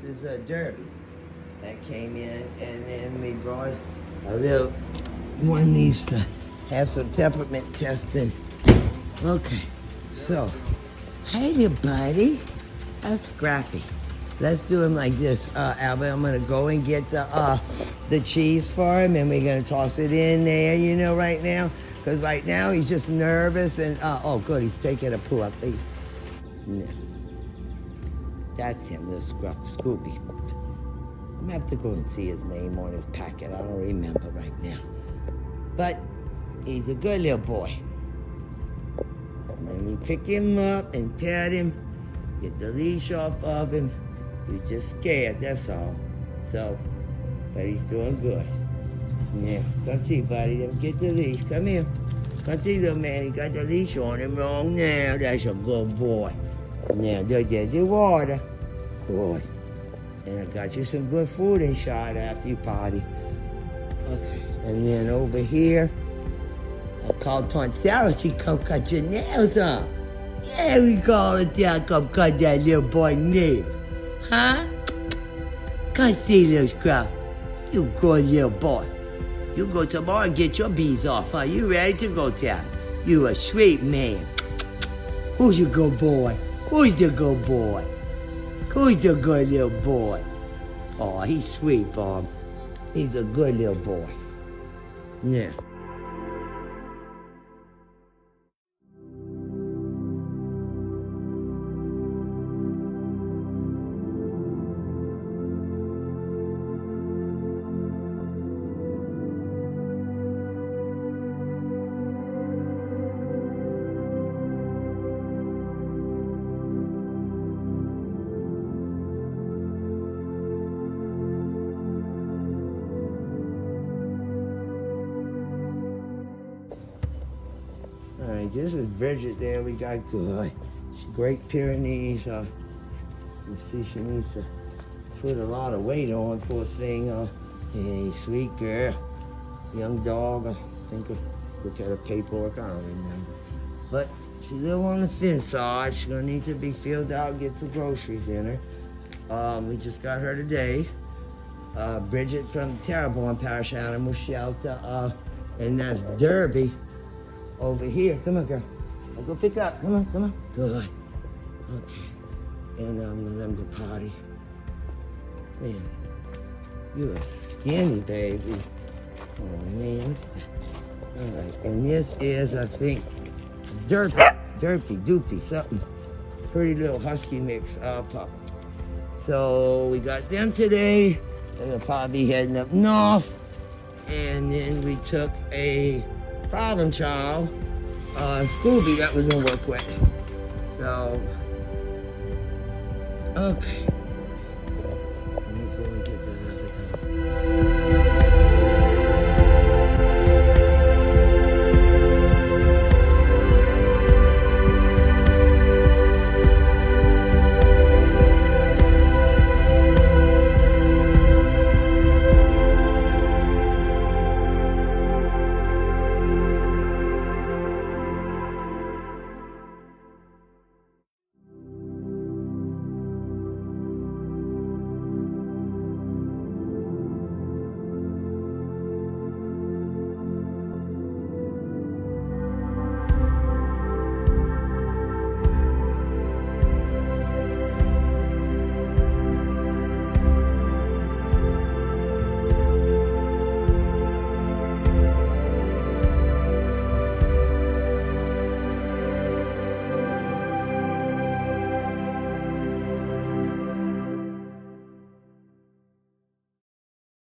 is a Derby that came in, and then we brought a little one needs to have some temperament testing. Okay, so hey there, buddy. That's Scrappy. Let's do him like this, Albert. I'm gonna go and get the cheese for him, and we're gonna toss it in there, you know, right now. Because right now he's just nervous and, oh good, he's taking a poo up. No. That's him, little Scooby. I'm gonna have to go and see his name on his packet. I don't remember right now. But he's a good little boy. And then we pick him up and pat him, get the leash off of him. He's just scared, that's all. So, but he's doing good. Yeah, come see, buddy. Get the leash. Come here. Come see, little man. He got the leash on him wrong now. That's a good boy. Now, there's your water. Good. And I got you some good food inside after you potty. Okay. And then over here, I called Aunt Sarah. She come cut your nails off. Yeah, we call it down. Come cut that little boy nails. Huh? Come see, little scrub. You good little boy. You go tomorrow and get your bees off, huh? You ready to go, Town? You a sweet man. Who's your good boy? Who's the good boy? Who's the good little boy? Oh, he's sweet, Bob. He's a good little boy. Yeah. All right, this is Bridget there. We got good. She's Great Pyrenees. You see, she needs to put a lot of weight on, poor thing. Hey, sweet girl. Young dog. I think look at her paperwork. I don't remember. But she's a little on the thin side. She's gonna need to be filled out, get some groceries in her. We just got her today. Bridget from Terrebonne Parish Animal Shelter. And that's Derby. Over here. Come on, girl. I'll go pick up. Come on. Good. Okay. And I'm gonna let him go potty. Man, you're a skinny baby. Oh, man. All right. And this is, I think, Doopy, something. Pretty little husky mix pup. So we got them today. They're gonna probably be heading up north. And then we took a problem child, Scooby, that was gonna work with. So, okay.